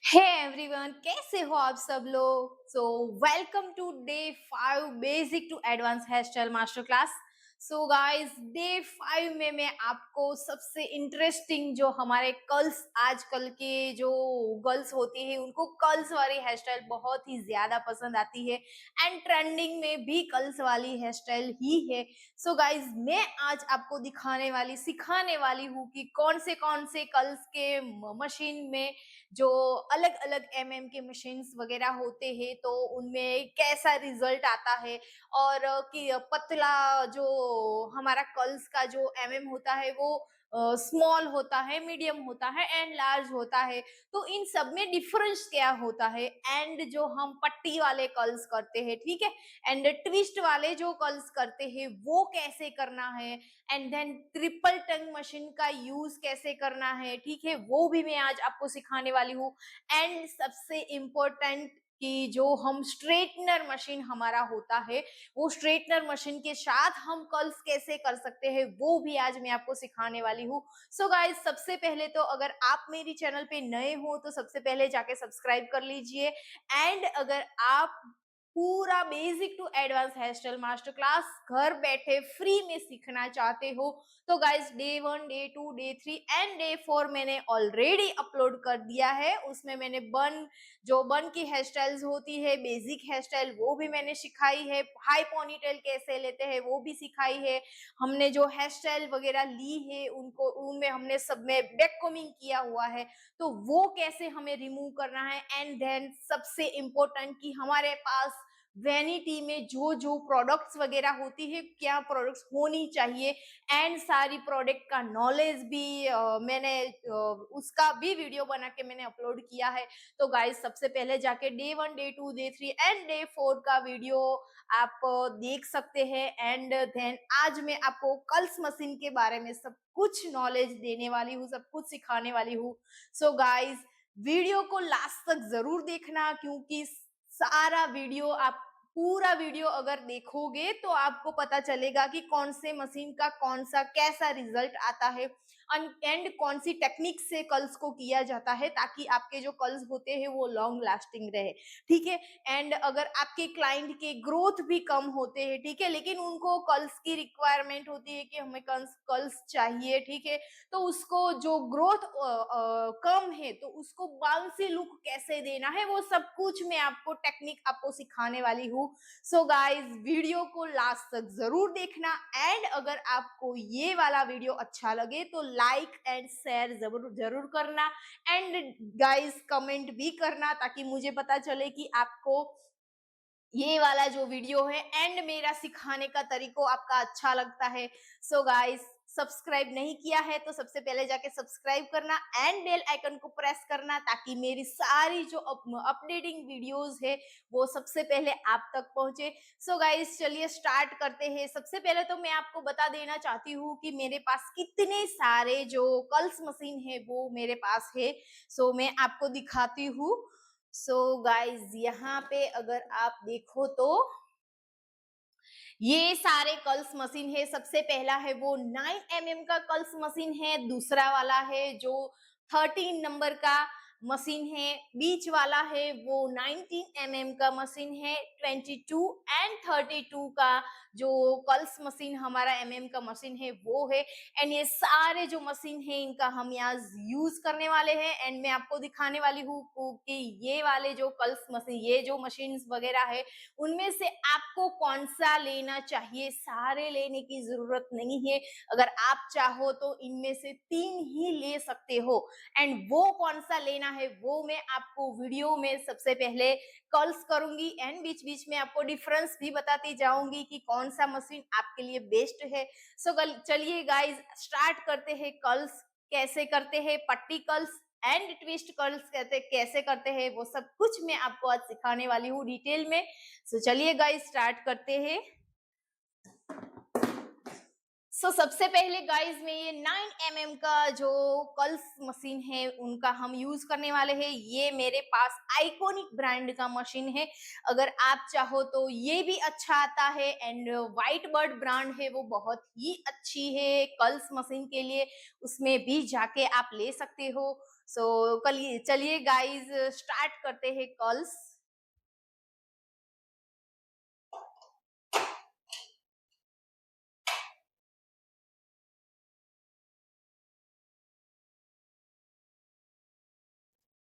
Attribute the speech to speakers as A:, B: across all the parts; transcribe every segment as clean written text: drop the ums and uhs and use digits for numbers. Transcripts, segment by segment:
A: Hey everyone, कैसे हो आप सब लोग। Welcome to day 5 basic to advance hair style master class. Guys, day 5 में मैं आपको सबसे इंटरेस्टिंग जो हमारे कर्ल्स, आजकल के जो गर्ल्स होती है उनको कर्ल्स वाली हेयर स्टाइल बहुत ही ज्यादा पसंद आती है एंड ट्रेंडिंग में भी कर्ल्स वाली हेयर स्टाइल ही है। गाइस, मैं आज आपको सिखाने वाली हूँ कि कौन से कर्ल्स के मशीन में जो अलग अलग के मशीन्स वगैरह होते हैं तो उनमें कैसा रिजल्ट आता है। और कि पतला जो हमारा कर्ल्स का जो होता है वो स्मॉल होता है, मीडियम होता है एंड लार्ज होता है। तो इन सब में डिफरेंस क्या होता है, एंड जो हम पट्टी वाले कर्ल्स करते हैं, ठीक है, एंड ट्विस्ट वाले जो कर्ल्स करते हैं वो कैसे करना है, and then triple tong machine का यूज कैसे करना है, ठीक है, वो भी मैं आज आपको सिखाने वाली हूँ। एंड सबसे इम्पोर्टेंट कि जो हम स्ट्रेटनर मशीन हमारा होता है, वो स्ट्रेटनर मशीन के साथ हम कर्ल्स कैसे कर सकते हैं वो भी आज मैं आपको सिखाने वाली हूँ। गाइस, सबसे पहले तो अगर आप मेरी चैनल पे नए हो तो सबसे पहले जाके सब्सक्राइब कर लीजिए। एंड अगर आप पूरा basic to advance hair style master class घर बैठे फ्री में सीखना चाहते हो तो guys, day 1, day 2, day 3 and day 4 मैंने ऑलरेडी अपलोड कर दिया है। उसमें मैंने बन की हेयर स्टाइल्स होती है, बेसिक हेयर स्टाइल वो भी मैंने सिखाई है, हाई पोनीटेल कैसे लेते हैं वो भी सिखाई है। हमने जो हेयर स्टाइल वगैरह ली है उनको उनमें हमने सब में बैक कोमिंग किया हुआ है, तो वो कैसे हमें रिमूव करना है। एंड देन सबसे इम्पोर्टेंट कि हमारे पास वैनिटी में जो जो प्रोडक्ट्स वगैरह होती है, क्या प्रोडक्ट्स होनी चाहिए, एंड सारी प्रोडक्ट का नॉलेज भी मैंने उसका भी वीडियो बना के मैंने अपलोड किया है। तो गाइस, सबसे पहले जाके day 1, day 2, day 3 and day 4 का वीडियो आप देख सकते हैं। एंड देन आज मैं आपको कर्ल्स मशीन के बारे में सब कुछ नॉलेज देने वाली हूँ, सब कुछ सिखाने वाली हूँ। गाइस, वीडियो को लास्ट तक जरूर देखना, क्योंकि सारा वीडियो आप पूरा वीडियो अगर देखोगे तो आपको पता चलेगा कि कौन से मशीन का कौन सा कैसा रिजल्ट आता है एंड कौन सी टेक्निक से कर्ल्स को किया जाता है, ताकि आपके जो कर्ल्स होते हैं वो लॉन्ग लास्टिंग रहे, ठीक है। एंड अगर आपके क्लाइंट के ग्रोथ भी कम होते हैं, ठीक है, लेकिन उनको कर्ल्स की रिक्वायरमेंट होती है कि हमें कर्ल्स चाहिए, ठीक है, तो उसको जो ग्रोथ कम है तो उसको बाउंसी लुक कैसे देना है वो सब कुछ मैं आपको टेक्निक आपको सिखाने वाली हूँ। गाइस, वीडियो को लास्ट तक जरूर देखना। एंड अगर आपको ये वाला वीडियो अच्छा लगे तो लाइक एंड शेयर जरूर जरूर करना। एंड गाइस, कमेंट भी करना ताकि मुझे पता चले कि आपको ये वाला जो वीडियो है एंड मेरा सिखाने का तरीको आपका अच्छा लगता है। गाइस, सब्सक्राइब नहीं किया है तो सबसे पहले जाके सब्सक्राइब करना एंड बेल आइकन को प्रेस करना, ताकि मेरी सारी जो अपडेटिंग वीडियोस है वो सबसे पहले आप तक पहुंचे। गाइस, चलिए स्टार्ट करते हैं। सबसे पहले तो मैं आपको बता देना चाहती हूँ कि मेरे पास कितने सारे जो कर्ल्स मशीन है वो मेरे पास है। मैं आपको दिखाती हूँ। गाइस, यहाँ पे अगर आप देखो तो ये सारे कर्ल्स मशीन है। सबसे पहला है वो 9 का कर्ल्स मशीन है, दूसरा वाला है जो 13 नंबर का मशीन है, बीच वाला है वो 19 का मशीन है, 22 एंड 32 का जो कर्ल्स मशीन हमारा का मशीन है वो है। एंड ये सारे जो मशीन है इनका हम यहाँ यूज करने वाले हैं। एंड मैं आपको दिखाने वाली हूँ कि ये वाले जो कर्ल्स मशीन, ये जो मशीन वगैरह है उनमें से आपको कौन सा लेना चाहिए। सारे लेने की जरूरत नहीं है, अगर आप चाहो तो इनमें से 3 ही ले सकते हो। एंड वो कौन सा लेना है वो मैं आपको वीडियो में सबसे पहले कॉल्स करूंगी एंड बीच बीच में आपको डिफरेंस भी बताती जाऊंगी कि कौन सा मशीन आपके लिए बेस्ट है। चलिए गाइस, स्टार्ट करते हैं। कॉल्स कैसे करते हैं, पट्टी कॉल्स एंड ट्विस्ट कर्ल्स कहते कैसे करते हैं, वो सब कुछ मैं आपको आज सिखाने वाली हूँ डिटेल में। चलिए गाइस, स्टार्ट करते हैं। सबसे पहले गाइस, में ये 9 का जो कर्ल्स मशीन है उनका हम यूज करने वाले हैं। ये मेरे पास आइकॉनिक ब्रांड का मशीन है, अगर आप चाहो तो ये भी अच्छा आता है। एंड व्हाइट बर्ड ब्रांड है, वो बहुत ही अच्छी है कर्ल्स मशीन के लिए, उसमें भी जाके आप ले सकते हो। सो चलिए गाइज स्टार्ट करते हैं कॉल्स।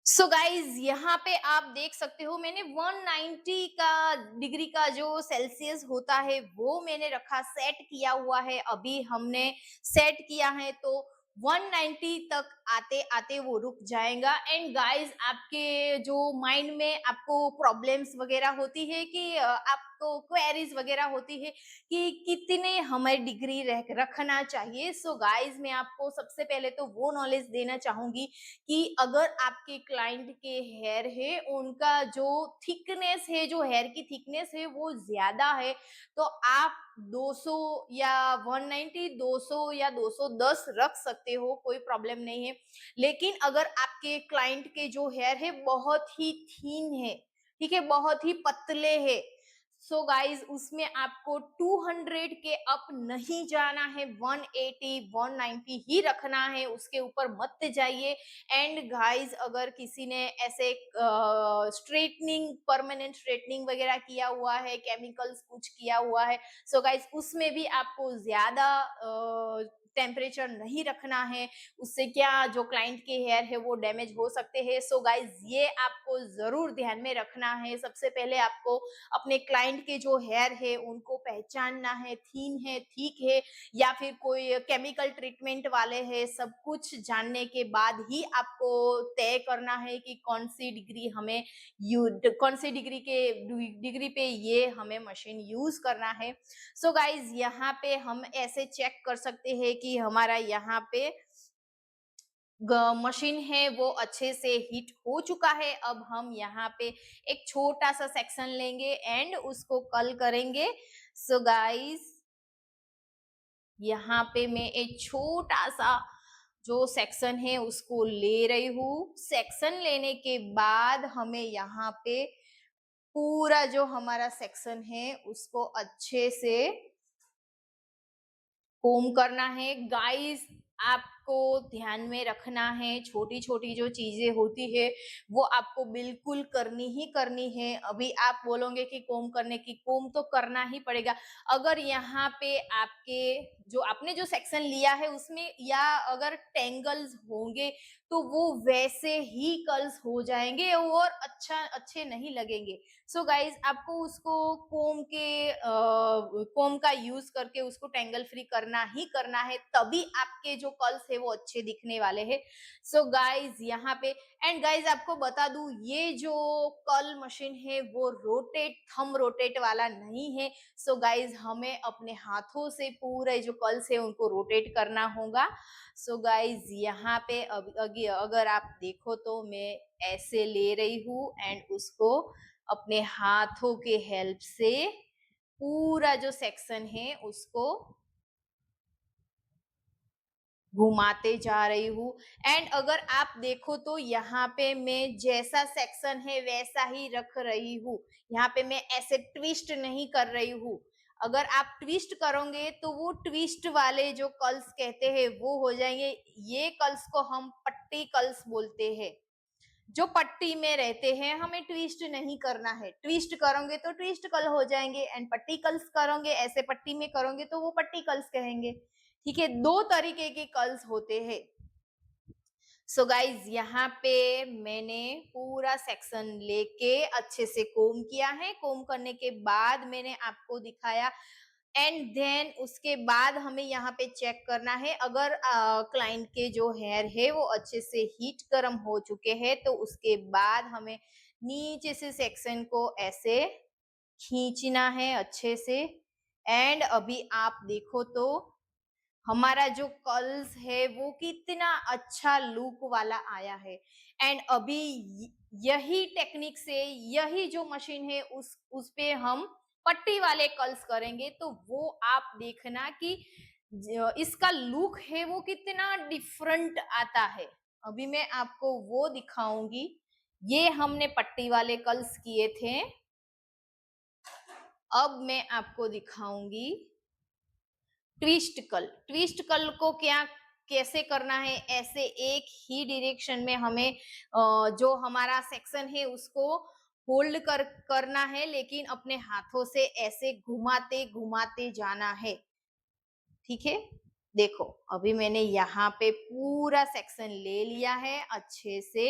A: सो गाइज यहाँ पे आप देख सकते हो मैंने 190 का डिग्री का जो सेल्सियस होता है वो मैंने रखा, सेट किया हुआ है। अभी हमने सेट किया है तो 190 तक आते आते वो रुक जाएगा। एंड गाइज आपके जो माइंड में आपको प्रॉब्लम्स वगैरह होती है कि आपको क्वेरीज वगैरह होती है कि कितने हमें डिग्री रखना चाहिए। सो गाइज मैं आपको सबसे पहले तो वो नॉलेज देना चाहूंगी कि अगर आपके क्लाइंट के हेयर है उनका जो थिकनेस है, जो हेयर की थिकनेस है वो ज्यादा है, तो आप 200 या 190, 200 या 210 रख सकते हो, कोई प्रॉब्लम नहीं है। लेकिन अगर आपके क्लाइंट के जो हेयर है बहुत ही थीन है, ठीक है, बहुत ही पतले है, सो गाइज उसमें आपको 200 के अप नहीं जाना है, 180 190 ही रखना है, उसके ऊपर मत जाइए। एंड गाइज अगर किसी ने ऐसे स्ट्रेटनिंग, परमानेंट स्ट्रेटनिंग वगैरह किया हुआ है, केमिकल्स कुछ किया हुआ है, सो गाइज उसमें भी आपको ज्यादा टेम्परेचर नहीं रखना है, उससे क्या जो क्लाइंट के हेयर है वो डैमेज हो सकते हैं। सो गाइज ये आपको जरूर ध्यान में रखना है। सबसे पहले आपको अपने क्लाइंट के जो हेयर है उनको पहचानना है, थीन है, ठीक है, या फिर कोई केमिकल ट्रीटमेंट वाले हैं, सब कुछ जानने के बाद ही आपको तय करना है कि कौन सी डिग्री हमें कौन सी डिग्री पे ये हमें मशीन यूज करना है। सो गाइज यहाँ पे हम ऐसे चेक कर सकते हैं कि हमारा यहाँ पे मशीन है वो अच्छे से हीट हो चुका है। अब हम यहाँ पे एक छोटा सा सेक्शन लेंगे एंड उसको कल करेंगे। सो गाइस यहाँ पे मैं एक छोटा सा जो सेक्शन है उसको ले रही हूँ। सेक्शन लेने के बाद हमें यहाँ पे पूरा जो हमारा सेक्शन है उसको अच्छे से कोम करना है। गाइस आपको ध्यान में रखना है, छोटी छोटी जो चीजें होती है वो आपको बिल्कुल करनी ही करनी है। अभी आप बोलोगे कि कोम करने की, कोम तो करना ही पड़ेगा। अगर यहाँ पे आपके जो आपने जो सेक्शन लिया है उसमें या अगर टेंगल्स होंगे तो वो वैसे ही कर्ल्स हो जाएंगे और अच्छे नहीं लगेंगे। सो गाइज आपको उसको कोम का यूज करके उसको टेंगल फ्री करना ही करना है, तभी आपके जो कर्ल्स है वो अच्छे दिखने वाले हैं। सो गाइज यहाँ पे एंड गाइज आपको बता दूं ये जो कर्ल मशीन है वो थंब रोटेट वाला नहीं है। सो गाइज हमें अपने हाथों से पूरे जो कर्ल्स है उनको रोटेट करना होगा। सो गाइज यहाँ पे अगर आप देखो तो मैं ऐसे ले रही हूँ एंड उसको अपने हाथों के हेल्प से पूरा जो सेक्शन है उसको घुमाते जा रही हूँ। एंड अगर आप देखो तो यहाँ पे मैं जैसा सेक्शन है वैसा ही रख रही हूँ, यहाँ पे मैं ऐसे ट्विस्ट नहीं कर रही हूँ। अगर आप ट्विस्ट करोगे तो वो ट्विस्ट वाले जो कर्ल्स कहते हैं वो हो जाएंगे। ये कर्ल्स को हम पट्टी कर्ल्स बोलते हैं, जो पट्टी में रहते हैं, हमें ट्विस्ट नहीं करना है। ट्विस्ट करोगे तो ट्विस्ट कल हो जाएंगे एंड पट्टी कल्स करोगे, ऐसे पट्टी में करोगे तो वो पट्टी कल्स कहेंगे। ठीक है, दो तरीके के कल्स होते हैं। सो गाइज यहाँ पे मैंने पूरा सेक्शन लेके अच्छे से कोम किया है। कोम करने के बाद मैंने आपको दिखाया एंड देन उसके बाद हमें यहाँ पे चेक करना है। अगर क्लाइंट के जो हेयर है वो अच्छे से हीट गर्म हो चुके हैं तो उसके बाद हमें नीचे से सेक्शन को ऐसे खींचना है अच्छे से। एंड अभी आप देखो तो हमारा जो कर्ल्स है वो कितना अच्छा लुक वाला आया है। एंड अभी यही टेक्निक से यही जो मशीन है उस पे हम पट्टी वाले कर्ल्स करेंगे तो वो आप देखना कि इसका लुक है वो कितना डिफरेंट आता है। अभी मैं आपको वो दिखाऊंगी। ये हमने पट्टी वाले कर्ल्स किए थे, अब मैं आपको दिखाऊंगी ट्विस्ट कर्ल। ट्विस्ट कर्ल को क्या कैसे करना है, ऐसे एक ही डायरेक्शन में हमें जो हमारा सेक्शन है उसको होल्ड करना है, लेकिन अपने हाथों से ऐसे घुमाते घुमाते जाना है। ठीक है, देखो अभी मैंने यहाँ पे पूरा सेक्शन ले लिया है अच्छे से,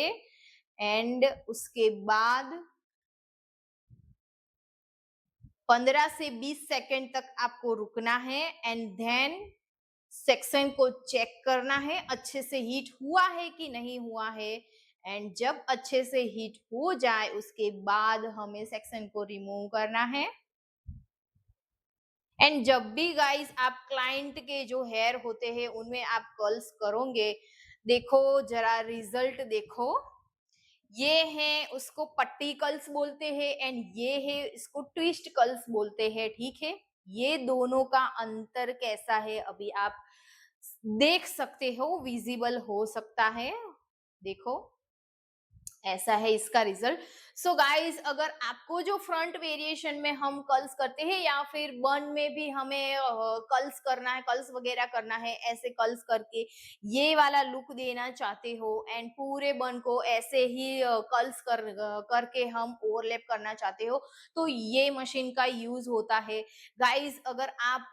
A: एंड उसके बाद 15 से 20 सेकेंड तक आपको रुकना है, एंड देन सेक्शन को चेक करना है अच्छे से हीट हुआ है कि नहीं हुआ है। एंड जब अच्छे से हीट हो जाए उसके बाद हमें सेक्शन को रिमूव करना है। एंड जब भी गाइस आप क्लाइंट के जो हेयर होते हैं उनमें आप कर्ल्स करोगे, देखो जरा रिजल्ट देखो, ये है उसको पट्टी कर्ल्स बोलते हैं, एंड ये है इसको ट्विस्ट कर्ल्स बोलते हैं। ठीक है, ये दोनों का अंतर कैसा है अभी आप देख सकते हो, विजिबल हो सकता है, देखो ऐसा है इसका रिजल्ट। सो गाइस, अगर आपको जो फ्रंट वेरिएशन में हम कर्ल्स करते हैं या फिर बन में भी हमें कर्ल्स करना है, कर्ल्स वगैरह करना है, ऐसे कर्ल्स करके ये वाला लुक देना चाहते हो एंड पूरे बन को ऐसे ही कर्ल्स करके हम ओवरलैप करना चाहते हो, तो ये मशीन का यूज होता है। गाइस, अगर आप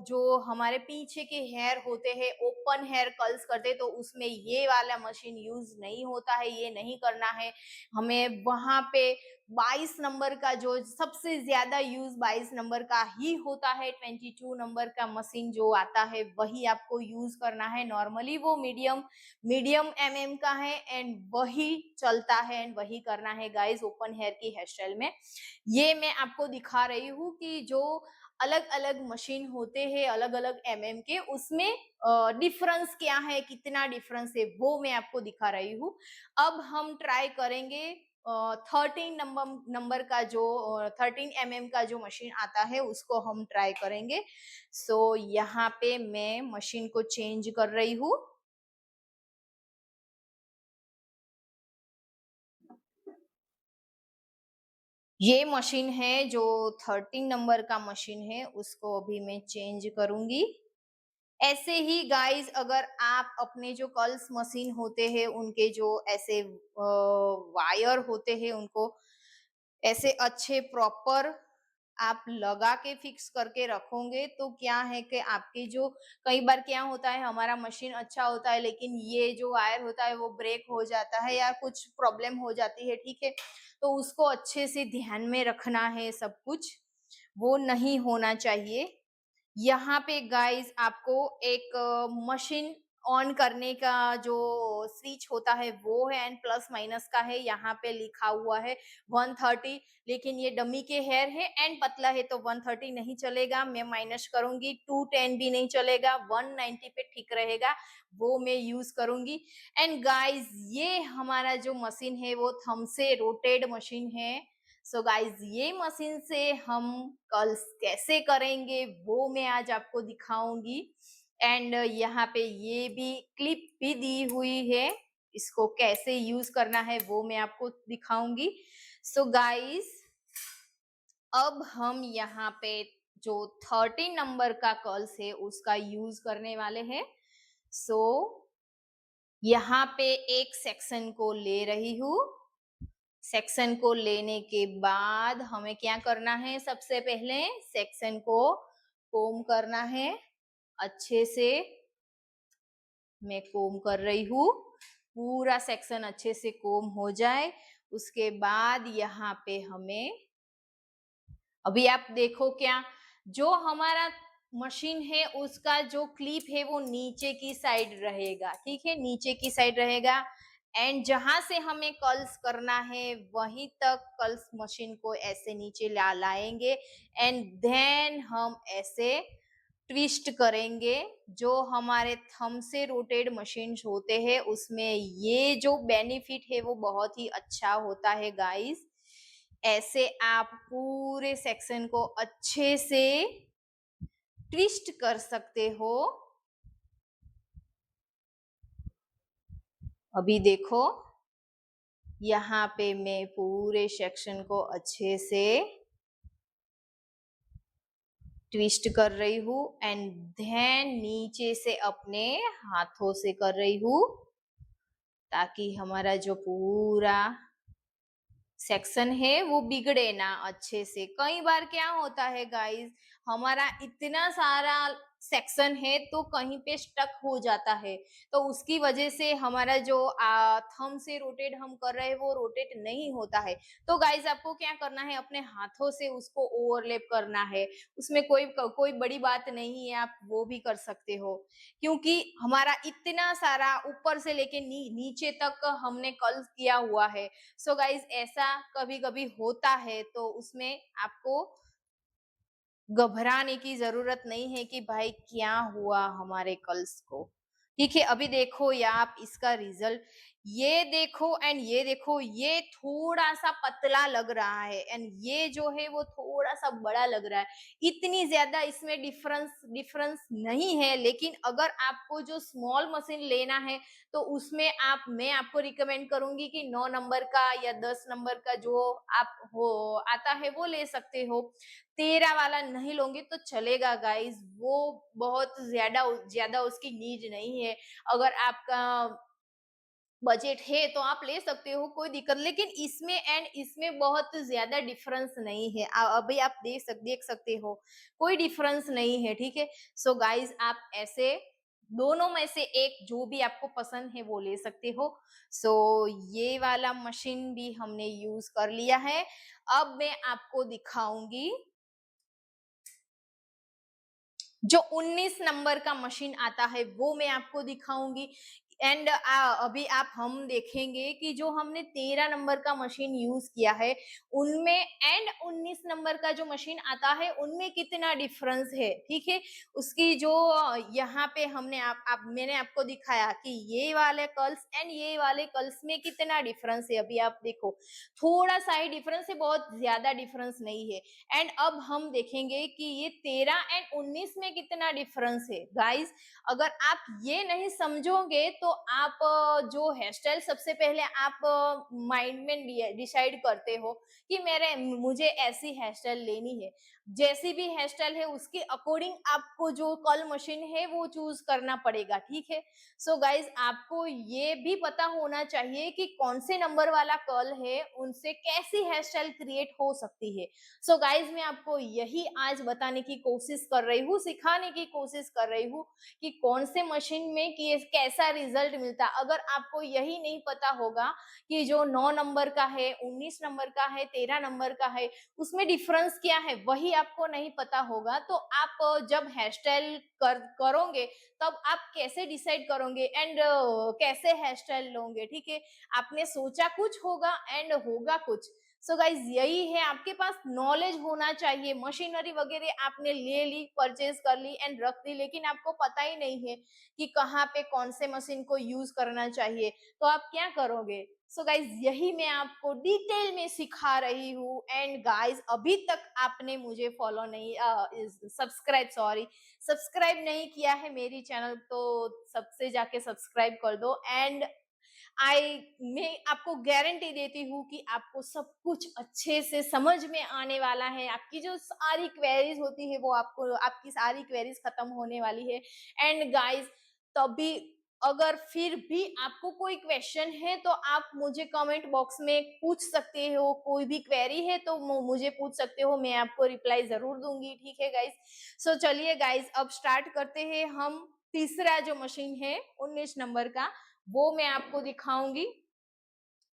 A: जो हमारे पीछे के हेयर होते हैं ओपन हेयर कर्ल्स करते तो उसमें ये वाला मशीन यूज नहीं होता है, ये नहीं करना है हमें। वहां पे 22 नंबर का जो सबसे ज्यादा यूज 22 नंबर का ही होता है, 22 नंबर का मशीन जो आता है वही आपको यूज करना है। नॉर्मली वो मीडियम मीडियम एमएम का है एंड वही चलता है एंड वही करना है गाइस ओपन हेयर की हेयर स्टाइल में। ये मैं आपको दिखा रही हूँ कि जो अलग अलग मशीन होते हैं अलग अलग एमएम के, उसमें डिफरेंस क्या है, कितना डिफरेंस है, वो मैं आपको दिखा रही हूँ। अब हम ट्राई करेंगे 13 नंबर का जो 13 का जो मशीन आता है उसको हम ट्राई करेंगे। सो यहाँ पे मैं मशीन को चेंज कर रही हूँ। ये मशीन है जो 13 नंबर का मशीन है, उसको अभी मैं चेंज करूंगी। ऐसे ही गाइस, अगर आप अपने जो कर्ल्स मशीन होते हैं उनके जो ऐसे वायर होते हैं उनको ऐसे अच्छे प्रॉपर आप लगा के फिक्स करके रखोगे तो क्या है कि आपकी जो कई बार क्या होता है हमारा मशीन अच्छा होता है लेकिन ये जो वायर होता है वो ब्रेक हो जाता है या कुछ प्रॉब्लम हो जाती है। ठीक है, तो उसको अच्छे से ध्यान में रखना है, सब कुछ वो नहीं होना चाहिए। यहाँ पे गाइस आपको एक मशीन ऑन करने का जो स्विच होता है वो है एंड प्लस माइनस का है, यहाँ पे लिखा हुआ है 130, लेकिन ये डमी के हेयर है एंड पतला है तो 130 नहीं चलेगा, मैं माइनस करूंगी। 210 भी नहीं चलेगा, 190 पे ठीक रहेगा, वो मैं यूज करूंगी। एंड गाइस, ये हमारा जो मशीन है वो थंब से रोटेड मशीन है। सो गाइज, ये मशीन से हम कर्ल्स कैसे करेंगे वो मैं आज आपको दिखाऊंगी। एंड यहाँ पे ये भी क्लिप भी दी हुई है, इसको कैसे यूज करना है वो मैं आपको दिखाऊंगी। सो गाइज, अब हम यहाँ पे जो 13 नंबर का कर्ल्स है उसका यूज करने वाले हैं। सो यहाँ पे एक सेक्शन को ले रही हूँ। सेक्शन को लेने के बाद हमें क्या करना है, सबसे पहले सेक्शन को कोम करना है अच्छे से। मैं कोम कर रही हूँ, पूरा सेक्शन अच्छे से कोम हो जाए उसके बाद यहाँ पे हमें अभी आप देखो क्या जो हमारा मशीन है उसका जो क्लिप है वो नीचे की साइड रहेगा। ठीक है, नीचे की साइड रहेगा एंड जहां से हमें कर्ल्स करना है वहीं तक कर्ल्स मशीन को ऐसे नीचे लाएंगे एंड देन हम ऐसे ट्विस्ट करेंगे। जो हमारे थंब से रोटेड मशीन होते हैं उसमें ये जो बेनिफिट है वो बहुत ही अच्छा होता है गाइस। ऐसे आप पूरे सेक्शन को अच्छे से ट्विस्ट कर सकते हो। अभी देखो यहाँ पे मैं पूरे सेक्शन को अच्छे से ट्विस्ट कर रही हूँ एंड देन नीचे से अपने हाथों से कर रही हूँ, ताकि हमारा जो पूरा सेक्शन है वो बिगड़े ना अच्छे से। कई बार क्या होता है गाइस, हमारा इतना सारा सेक्शन है तो कहीं पे स्टक हो जाता है, तो उसकी वजह से हमारा जो थंब से रोटेट हम कर रहे हैं वो रोटेट नहीं होता है। तो गाइस आपको क्या करना है, अपने हाथों से उसको ओवरलैप करना है। उसमें कोई बड़ी बात नहीं है, आप वो भी कर सकते हो, क्योंकि हमारा इतना सारा ऊपर से लेके नीचे तक हमने कल किया हुआ है। सो गाइज ऐसा कभी कभी होता है, तो उसमें आपको घबराने की जरूरत नहीं है कि भाई क्या हुआ हमारे कल्स को। ठीक है, अभी देखो या आप इसका रिजल्ट ये देखो एंड ये देखो, ये थोड़ा सा पतला लग रहा है एंड ये जो है वो थोड़ा सा बड़ा लग रहा है। इतनी ज्यादा इसमें डिफरेंस नहीं है, लेकिन अगर आपको जो स्मॉल मशीन लेना है तो उसमें मैं आपको रिकमेंड करूंगी कि 9 नंबर का या 10 नंबर का जो आप हो आता है वो ले सकते हो। 13 वाला नहीं लोगे तो चलेगा गाइस, वो बहुत ज्यादा ज्यादा उसकी नीड नहीं है। अगर आपका बजट है तो आप ले सकते हो, कोई दिक्कत, लेकिन इसमें एंड इसमें बहुत ज्यादा डिफरेंस नहीं है। अभी आप देख सकते हो, कोई डिफरेंस नहीं है। ठीक है, सो गाइस आप ऐसे दोनों में से एक जो भी आपको पसंद है वो ले सकते हो। सो ये वाला मशीन भी हमने यूज कर लिया है। अब मैं आपको दिखाऊंगी जो 19 नंबर का मशीन आता है, वो मैं आपको दिखाऊंगी। एंड अभी आप हम देखेंगे कि जो हमने 13 नंबर का मशीन यूज किया है उनमें एंड 19 नंबर का जो मशीन आता है उनमें कितना डिफरेंस है। ठीक है, उसकी जो यहाँ पे मैंने आपको दिखाया कि ये वाले कर्ल्स एंड ये वाले कर्ल्स में कितना डिफरेंस है। अभी आप देखो, थोड़ा सा ही डिफरेंस है, बहुत ज्यादा डिफरेंस नहीं है। एंड अब हम देखेंगे कि ये 13 एंड 19 में कितना डिफरेंस है। गाइस अगर आप ये नहीं समझोगे तो आप जो हेयर स्टाइल सबसे पहले आप माइंड में डिसाइड करते हो कि मुझे ऐसी हेयर स्टाइल लेनी है, जैसी भी हेयर स्टाइल है उसके अकॉर्डिंग आपको जो कल मशीन है वो चूज करना पड़ेगा। ठीक है, सो गाइज आपको ये भी पता होना चाहिए कि कौन से नंबर वाला कर्ल है उनसे कैसी हेयर स्टाइल क्रिएट हो सकती है। सो गाइज मैं आपको यही आज बताने की कोशिश कर रही हूँ, सिखाने की कोशिश कर रही हूँ कि कौन से मशीन में कैसा रिजल्ट मिलता। अगर आपको यही नहीं पता होगा कि जो 9 नंबर का है, 19 नंबर का है, 13 नंबर का है, उसमें डिफरेंस क्या है वही आपको नहीं पता होगा, तो आप जब हेयर स्टाइल करोगे तब आप कैसे डिसाइड करोगे एंड कैसे हेयर स्टाइल लोगे। ठीक है, आपने सोचा कुछ होगा एंड होगा कुछ। सो गाइज यही है, आपके पास नॉलेज होना चाहिए। मशीनरी वगैरह आपने ले ली, परचेज कर ली एंड रख दी, लेकिन आपको पता ही नहीं है कि कहाँ पे कौन से मशीन को यूज करना चाहिए, तो आप क्या करोगे। सो गाइज यही मैं आपको डिटेल में सिखा रही हूँ। एंड गाइज अभी तक आपने मुझे फॉलो नहीं सब्सक्राइब नहीं किया है मेरी चैनल, तो सबसे जाके सब्सक्राइब कर दो। एंड मैं आपको गारंटी देती हूँ कि आपको सब कुछ अच्छे से समझ में आने वाला है। आपकी जो सारी क्वेरीज होती है वो आपकी सारी क्वेरीज खत्म होने वाली है। एंड गाइस तभी अगर फिर भी आपको कोई क्वेश्चन है तो आप मुझे कमेंट बॉक्स में पूछ सकते हो, कोई भी क्वेरी है तो मुझे पूछ सकते हो, मैं आपको रिप्लाई जरूर दूंगी। ठीक है गाइस, सो चलिए गाइस अब स्टार्ट करते हैं। हम तीसरा जो मशीन है 19 नंबर का वो मैं आपको दिखाऊंगी।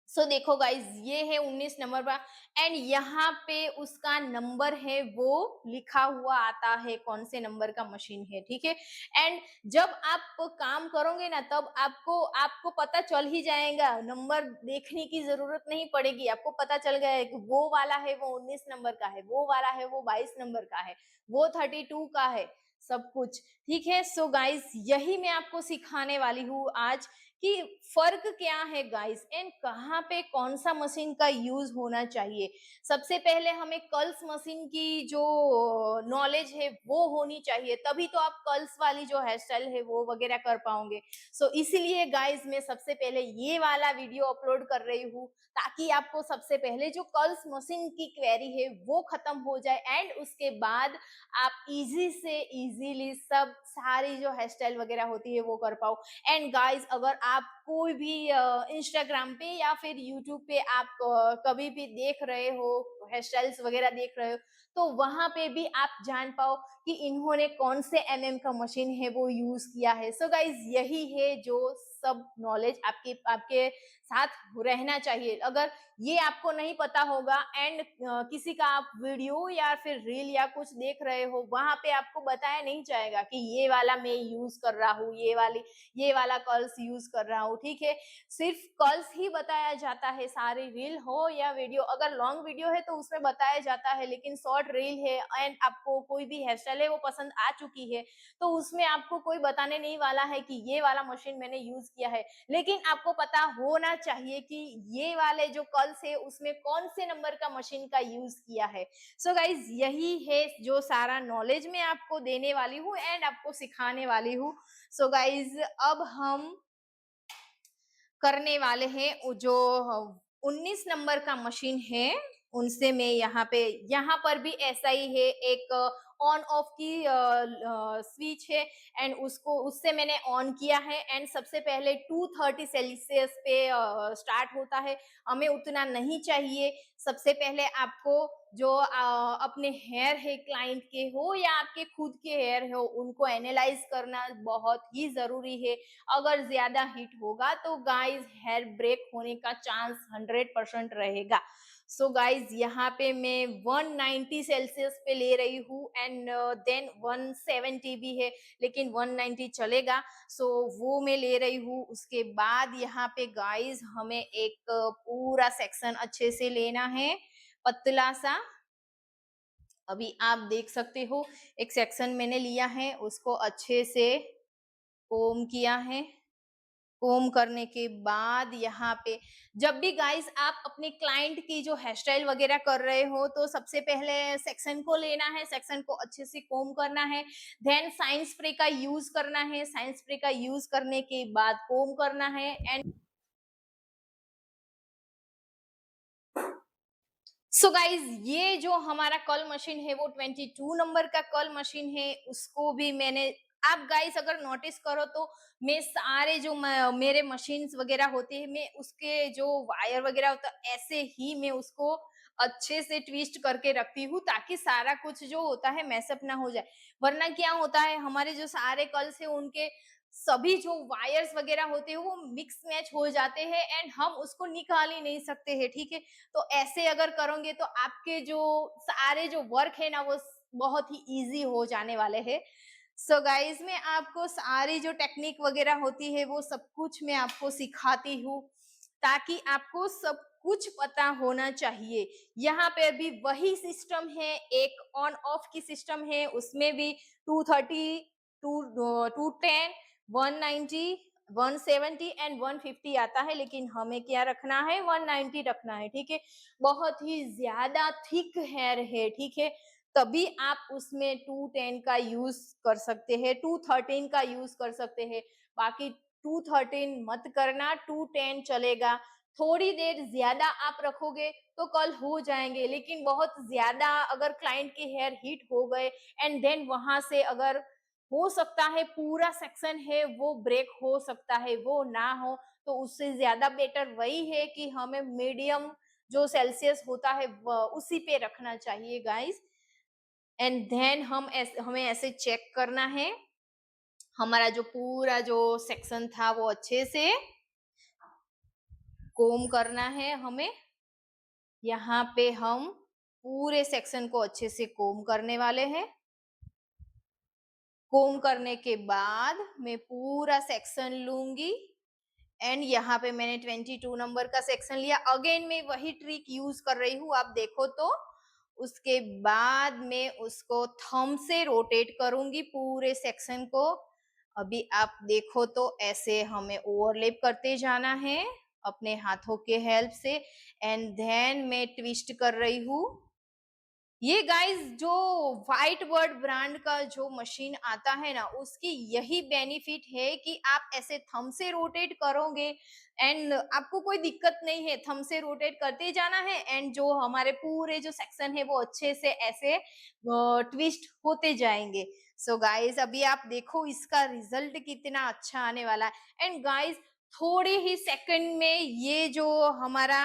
A: सो देखो गाइज ये है 19 नंबर का एंड यहाँ पे उसका नंबर है वो लिखा हुआ आता है कौन से नंबर का मशीन है। ठीक है, एंड जब आप काम करोगे ना तब आपको आपको पता चल ही जाएगा, नंबर देखने की जरूरत नहीं पड़ेगी, आपको पता चल गया है कि वो वाला है वो 19 नंबर का है, वो वाला है वो 22 नंबर का है, वो 32 का है, सब कुछ। ठीक है, सो गाइज यही मैं आपको सिखाने वाली हूँ आज कि फर्क क्या है गाइस एंड कहाँ पे कौन सा मशीन का यूज होना चाहिए। सबसे पहले हमें कर्ल्स मशीन की जो नॉलेज है वो होनी चाहिए, तभी तो आप कर्ल्स वाली जो हेयर स्टाइल है वो वगैरह कर पाओगे। सो इसीलिए गाइस मैं सबसे पहले ये वाला वीडियो अपलोड कर रही हूँ, ताकि आपको सबसे पहले जो कर्ल्स मशीन की क्वेरी है वो खत्म हो जाए एंड उसके बाद आप इजी से इजीली सब सारी जो हेयर स्टाइल वगैरह होती है वो कर पाओ। एंड गाइस अगर आप कोई भी इंस्टाग्राम पे या फिर यूट्यूब पे आप कभी भी देख रहे हो, हेयर स्टाइल्स वगैरह देख रहे हो, तो वहां पे भी आप जान पाओ कि इन्होंने कौन से का मशीन है वो यूज किया है। सो गाइज यही है जो सब नॉलेज आपके आपके साथ रहना चाहिए। अगर ये आपको नहीं पता होगा एंड किसी का आप वीडियो या फिर रील या कुछ देख रहे हो, वहां पे आपको बताया नहीं जाएगा कि ये वाला मैं यूज कर रहा हूँ, ये वाला कर्ल्स यूज कर रहा हूँ, ठीक है। सिर्फ कर्ल्स ही बताया जाता है, सारी रील हो या वीडियो। अगर लॉन्ग वीडियो है तो उसमें बताया जाता है, लेकिन शॉर्ट रील है एंड आपको कोई भी हेयर स्टाइल है वो पसंद आ चुकी है, तो उसमें आपको कोई बताने नहीं वाला है कि ये वाला मशीन मैंने यूज किया है। लेकिन आपको पता होना चाहिए कि ये वाले जो कर्ल्स है उसमें कौन से नंबर का मशीन का यूज किया है। सो गाइज यही है जो सारा नॉलेज मैं आपको देने वाली हूँ एंड आपको सिखाने वाली हूँ। सो गाइज अब हम करने वाले हैं जो 19 नंबर का मशीन है उनसे। मैं यहाँ पर भी ऐसा ही है, एक ऑन ऑफ की स्विच है एंड उसको उससे मैंने ऑन किया है एंड सबसे पहले 230 सेल्सियस पे स्टार्ट होता है। हमें उतना नहीं चाहिए। सबसे पहले आपको जो अपने हेयर है, क्लाइंट के हो या आपके खुद के हेयर हो, उनको एनालाइज करना बहुत ही जरूरी है। अगर ज्यादा हीट होगा तो गाइस हेयर ब्रेक होने का चांस 100% रहेगा। सो गाइज यहाँ पे मैं 190 सेल्सियस पे ले रही हूँ एंड देन 170 भी है, लेकिन 190 चलेगा। सो वो मैं ले रही हूँ। उसके बाद यहाँ पे गाइज हमें एक पूरा सेक्शन अच्छे से लेना है, पतला सा। अभी आप देख सकते हो एक सेक्शन मैंने लिया है, उसको अच्छे से कोम किया है। कोम करने के बाद यहाँ पे जब भी गाइस आप अपने क्लाइंट की जो हेयर स्टाइल वगैरह कर रहे हो, तो सबसे पहले सेक्शन को लेना है, सेक्शन को अच्छे से कोम करना है, देन साइन स्प्रे का यूज करना है, साइन स्प्रे का यूज करने के बाद कोम करना है एंड सो गाइज ये जो हमारा कॉल मशीन है वो 22 नंबर का कॉल मशीन है। उसको भी मैंने, आप गाइस अगर नोटिस करो तो मैं सारे जो मेरे मशीन्स वगैरह होते हैं, मैं उसके जो वायर वगैरह होता है ऐसे ही मैं उसको अच्छे से ट्विस्ट करके रखती हूँ, ताकि सारा कुछ जो होता है मैसअप ना हो जाए। वरना क्या होता है, हमारे जो सारे कल्स है उनके सभी जो वायर्स वगैरह होते हैं वो मिक्स मैच हो जाते हैं एंड हम उसको निकाल ही नहीं सकते हैं, ठीक है। तो ऐसे अगर करोगे तो आपके जो सारे जो वर्क है ना वो बहुत ही इजी हो जाने वाले हैं। सो गाइज मैं आपको सारी जो टेक्निक वगैरह होती है वो सब कुछ मैं आपको सिखाती हूँ, ताकि आपको सब कुछ पता होना चाहिए। यहाँ पे भी वही सिस्टम है, एक ऑन ऑफ की सिस्टम है, उसमें भी 230, 210, 190, 170 एंड 150 आता है, लेकिन हमें क्या रखना है, 190 रखना है, ठीक है। बहुत ही ज्यादा थिक हेयर है, ठीक है, तभी आप उसमें 210 का यूज कर सकते हैं, 213 का यूज कर सकते हैं। बाकी 213 मत करना, 210 चलेगा। थोड़ी देर ज्यादा आप रखोगे तो कल हो जाएंगे, लेकिन बहुत ज्यादा अगर क्लाइंट के हेयर हीट हो गए एंड देन वहां से अगर हो सकता है पूरा सेक्शन है वो ब्रेक हो सकता है, वो ना हो, तो उससे ज्यादा बेटर वही है कि हमें मीडियम जो सेल्सियस होता है उसी पे रखना चाहिए गाइस। एंड देन हमें ऐसे चेक करना है, हमारा जो पूरा जो सेक्शन था वो अच्छे से कोम करना है हमें। यहाँ पे हम पूरे सेक्शन को अच्छे से कोम करने वाले हैं। कोम करने के बाद मैं पूरा सेक्शन लूंगी एंड यहाँ पे मैंने 22 नंबर का सेक्शन लिया। अगेन मैं वही ट्रिक यूज कर रही हूँ, आप देखो तो। उसके बाद मैं उसको थंब से रोटेट करूंगी पूरे सेक्शन को। अभी आप देखो तो ऐसे हमें ओवरलैप करते जाना है अपने हाथों के हेल्प से एंड देन मैं ट्विस्ट कर रही हूँ। ये गाइस जो व्हाइट वर्ड ब्रांड का जो मशीन आता है ना, उसकी यही बेनिफिट है कि आप ऐसे थंब से रोटेट करोगे एंड आपको कोई दिक्कत नहीं है, थंब से रोटेट करते जाना है एंड जो हमारे पूरे जो सेक्शन है वो अच्छे से ऐसे ट्विस्ट होते जाएंगे। सो गाइस अभी आप देखो इसका रिजल्ट कितना अच्छा आने वाला है एंड गाइस थोड़े ही सेकंड में ये जो हमारा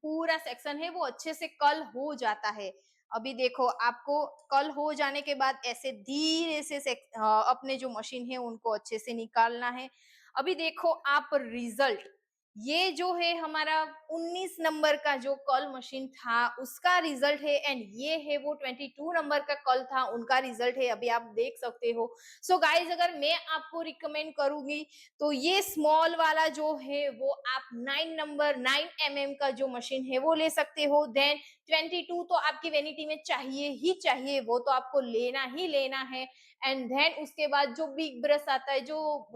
A: पूरा सेक्शन है वो अच्छे से कल हो जाता है। अभी देखो आपको कल हो जाने के बाद ऐसे धीरे से अपने जो मशीन है उनको अच्छे से निकालना है। अभी देखो आप रिजल्ट, ये जो है हमारा 19 नंबर का जो कल मशीन था उसका रिजल्ट है एंड ये है वो 22 नंबर का कल था उनका रिजल्ट है, अभी आप देख सकते हो। सो गाइज अगर मैं आपको रिकमेंड करूंगी तो ये स्मॉल वाला जो है वो आप 9 का जो मशीन है वो ले सकते हो। देन 22 तो आपकी वेनिटी में चाहिए ही चाहिए, वो तो आपको लेना ही लेना है। एंड देन उसके बाद जो बिग ब्रश आता है, जो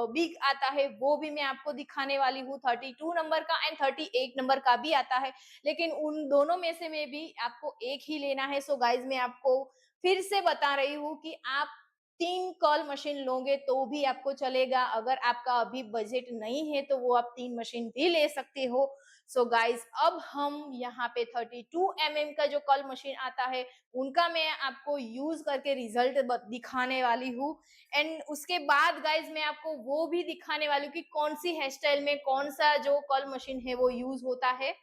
A: बिग आता है, वो भी मैं आपको दिखाने वाली हूँ। 32 नंबर का एंड 38 नंबर का भी आता है, लेकिन उन दोनों में से में भी आपको एक ही लेना है। सो गाइज मैं आपको फिर से बता रही हूँ कि आप 3 कॉल मशीन लोगे तो भी आपको चलेगा, अगर आपका अभी बजट नहीं है तो वो आप 3 मशीन भी ले सकते हो। सो गाइज अब हम यहाँ पे 32 का जो कॉल मशीन आता है उनका मैं आपको यूज करके रिजल्ट दिखाने वाली हूँ एंड उसके बाद गाइज मैं आपको वो भी दिखाने वाली हूँ कि कौन सी हेयर स्टाइल में कौन सा जो कॉल मशीन है वो यूज होता है।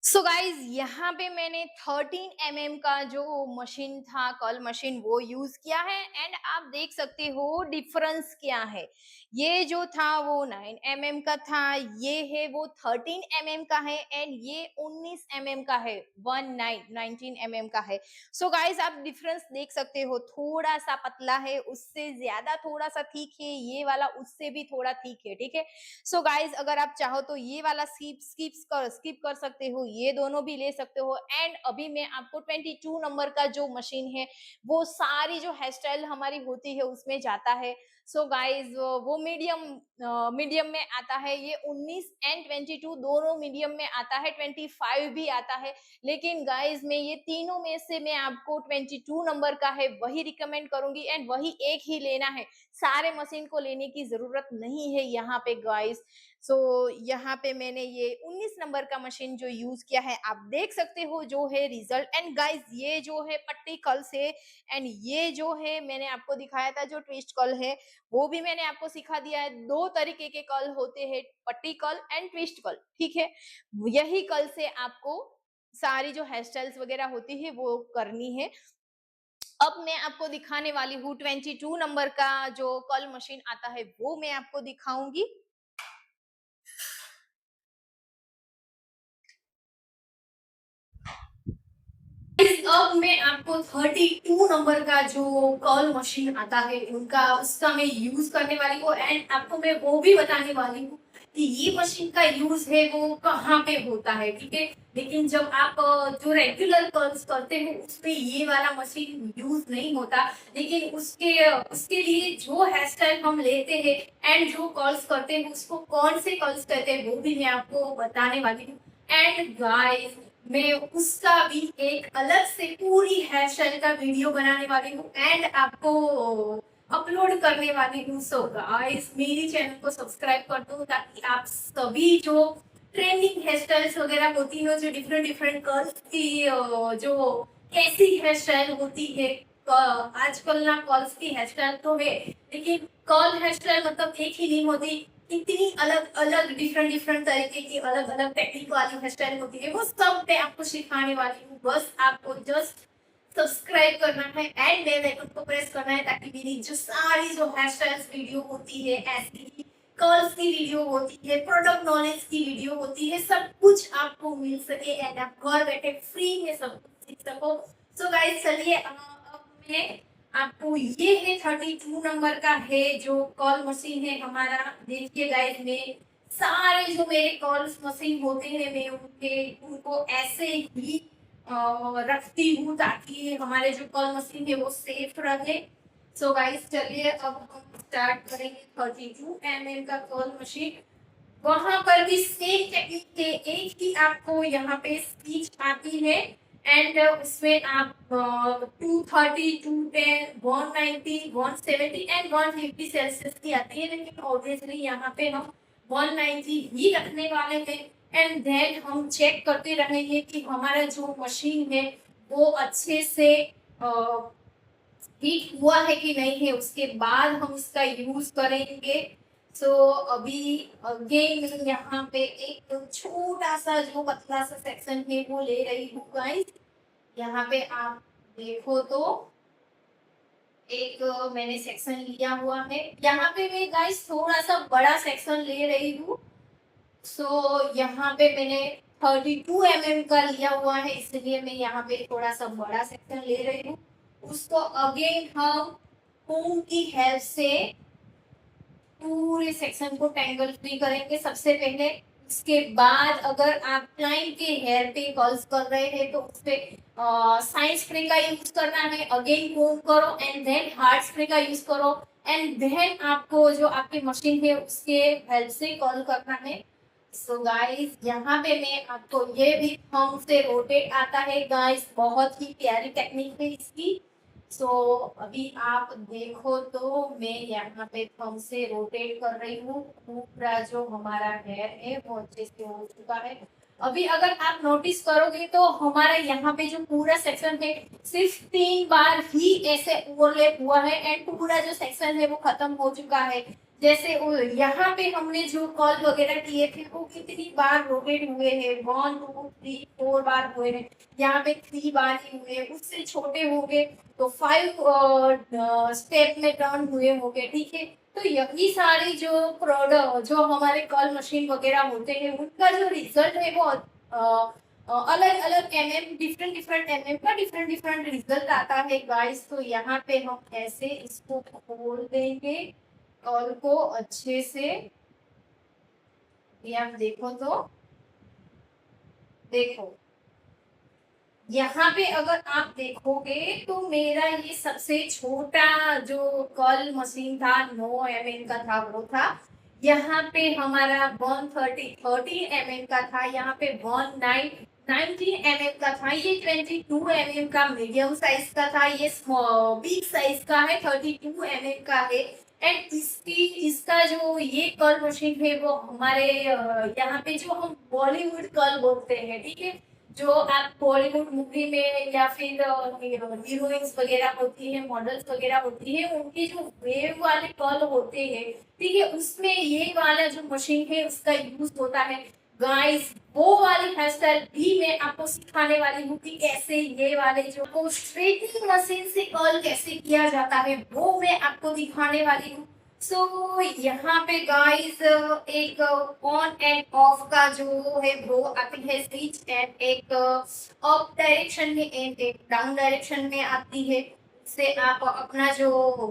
A: सो गाइज यहाँ पे मैंने 13 का जो मशीन था, कॉल मशीन, वो यूज किया है एंड आप देख सकते हो डिफरेंस क्या है। ये जो था वो 9 का था, ये है वो 13 का है एंड ये 19 का है, 19 का है। सो गाइज आप डिफरेंस देख सकते हो, थोड़ा सा पतला है, उससे ज्यादा थोड़ा सा ठीक है, ये वाला उससे भी थोड़ा ठीक है, ठीक है। सो गाइज अगर आप चाहो तो ये वाला स्किप कर सकते हो, ये दोनों भी ले सकते हो एंड अभी मैं आपको 22 नंबर का जो मशीन है वो सारी जो हेयर स्टाइल हमारी होती है उसमें जाता है। सो गाइज वो मीडियम में आता है, ये 19 एंड 22 दोनों मीडियम में आता है, 25 भी आता है। लेकिन गाइज मैं ये तीनों में से मैं आपको 22 नंबर का है वही रिकमेंड करूंगी एंड वही एक ही लेना है, सारे मशीन को लेने की जरूरत नहीं है यहाँ पे गाइस। सो यहाँ पे मैंने ये 19 नंबर का मशीन जो यूज किया है, आप देख सकते हो जो है रिजल्ट। एंड गाइस ये जो है पट्टी कल से एंड ये जो है मैंने आपको दिखाया था जो ट्विस्ट कल है, वो भी मैंने आपको सिखा दिया है। दो तरीके के कल होते हैं, पट्टी कल एंड ट्विस्ट कल, ठीक है। यही कल से आपको सारी जो हेयर स्टाइल्स वगैरह होती है वो करनी है। अब मैं आपको दिखाने वाली हूँ 22 नंबर का जो कल मशीन आता है वो मैं आपको दिखाऊंगी। अब मैं आपको 32 नंबर का जो कॉल मशीन आता है उनका उसका मैं यूज करने वाली हूँ एंड आपको मैं वो भी बताने वाली हूँ कि ये मशीन का यूज है वो कहाँ पे होता है, ठीक है। लेकिन जब आप जो रेगुलर कॉल्स करते हो उसमें ये वाला मशीन यूज नहीं होता, लेकिन उसके उसके लिए जो हेयर स्टाइल हम लेते हैं एंड जो कॉल्स करते हैं उसको कौन से कॉल्स कहते हैं वो भी मैं आपको बताने वाली हूँ। एंड गाइस मैं उसका भी एक अलग से पूरी हेयर स्टाइल का वीडियो बनाने वाली हूँ एंड आपको अपलोड करने वाली हूँ। सो गाइस मेरी चैनल को सब्सक्राइब कर दो ताकि आप सभी जो ट्रेंडिंग हेयर स्टाइल्स वगैरह होती है, जो डिफरेंट डिफरेंट कर्ल्स की जो कैसी हेयर स्टाइल होती है, आजकल ना कर्ल्स की हेयर स्टाइल तो है लेकिन कर्ल हेयर स्टाइल मतलब एक ही नहीं होती, इतनी अलग अलग डिफरेंट डिफरेंट तरीके की अलग अलग टेक्निक वाली हेयर स्टाइल होती है, वो सब मैं आपको सिखाने वाली हूँ। बस आपको जस्ट सब्सक्राइब करना है एंड बेल आइकन को प्रेस करना है ताकि मेरी जो सारी जो हेयर स्टाइल्स वीडियो होती है, ऐसी कर्ल्स की वीडियो होती है, प्रोडक्ट नॉलेज की वीडियो होती है, सब कुछ आपको मिल सके एंड आप घर बैठे फ्री में सब कुछ सीख सको। सो गाइस चलिए अब मैं आपको ये है 32 नंबर का है जो कॉल मशीन है हमारा। देखिए गाइस में सारे जो मेरे कॉल्स मशीन होते हैं मैं उनको ऐसे ही रखती हूँ ताकि हमारे जो कॉल मशीन है वो सेफ रहे। सो गाइस चलिए अब हम स्टार्ट करेंगे 32 का कॉल मशीन। वहां पर भी सेम टेक्निक के एक ही आपको यहाँ पे स्पीच आती है एंड उसमें आप 230, 210, 190, 170 एंड 150 सेल्सियस की आती है, लेकिन ऑब्वियसली यहाँ पे हम 190 ही रखने वाले हैं एंड देन हम चेक करते रहेंगे कि हमारा जो मशीन है वो अच्छे से हीट हुआ है कि नहीं है, उसके बाद हम इसका यूज करेंगे। सो अभी अगेन यहाँ पे एक छोटा सा जो पतला सा सेक्शन है वो ले रही हूँ गाइस। यहाँ पे आप देखो तो एक मैंने सेक्शन लिया हुआ है। यहाँ पे मैं गाइस थोड़ा सा बड़ा सेक्शन ले रही हूँ। सो यहाँ पे मैंने 32 का लिया हुआ है, इसलिए मैं यहाँ पे थोड़ा सा बड़ा सेक्शन ले रही हूँ। उसको अगेन हम कोम की हेल्प से पूरे सेक्शन को टेंगल फ्री करेंगे सबसे पहले। उसके बाद अगर आप क्लाइंट के हेयर पे कर्ल्स कर रहे हैं तो उस पे साइन स्प्रे का यूज करना है। अगेन कोम करो एंड देन हार्ड स्प्रे का यूज करो एंड देन आपको जो आपकी मशीन है उसके हेल्प से कर्ल करना है। सो गाइस यहाँ पे मैं आपको ये भी थंब से रोटेट आता है गाइस, बहुत ही प्यारी टेक्निक है इसकी। सो अभी आप देखो तो मैं यहाँ पे थंब से रोटेट कर रही हूँ। पूरा जो हमारा हेयर है वो अच्छे से हो चुका है। अभी अगर आप नोटिस करोगे तो हमारा यहाँ पे जो पूरा सेक्शन है सिर्फ 3 बार ही ऐसे ओवरलैप हुआ है एंड पूरा जो सेक्शन है वो खत्म हो चुका है। जैसे यहाँ पे हमने जो कॉल वगैरह किए थे वो कितनी बार रोटेट हुए हैं, 1 2 3 4 बार हुए हैं। यहाँ पे 3 बार ही हुए, उससे छोटे हो गए तो 5 स्टेप में टर्न हुए होंगे, ठीक है। तो यही सारे जो प्रोडक्ट जो हमारे कॉल मशीन वगैरह होते हैं उनका जो रिजल्ट है वो अलग अलग डिफरेंट डिफरेंट का डिफरेंट डिफरेंट रिजल्ट आता है गाइस। तो यहाँ पे हम ऐसे इसको खोल देंगे कॉल को अच्छे से। ये आप देखो तो देखो यहाँ पे अगर आप देखोगे तो मेरा ये सबसे छोटा जो कॉल मशीन था 9 का था वो था। यहाँ पे हमारा 130 का था, यहाँ पे 19 का था, ये 22 का मीडियम साइज का था, ये बिग साइज का है 32 का है। एंड इसका जो ये कॉल मशीन है वो हमारे यहाँ पे जो हम बॉलीवुड कॉल बोलते हैं, ठीक है। जो आप बॉलीवुड मूवी में या फिर हीरोइंस वगैरह होती है, मॉडल्स वगैरह होती है, उनके जो वेव वाले कॉल होते हैं, ठीक है, उसमें ये वाला जो मशीन है उसका यूज होता है गाइस। वो वाली हेयर स्टाइल भी मैं आपको सिखाने वाली हूँ कि कैसे ये वाले जो को स्ट्रेटनिंग मशीन से कर्ल कैसे किया जाता है वो मैं आपको दिखाने वाली हूँ। सो यहाँ पे गाइस एक ऑन एंड ऑफ का जो है वो आती है स्विच एंड एक अप डायरेक्शन में एंड एक डाउन डायरेक्शन में आती है। से आप अपना जो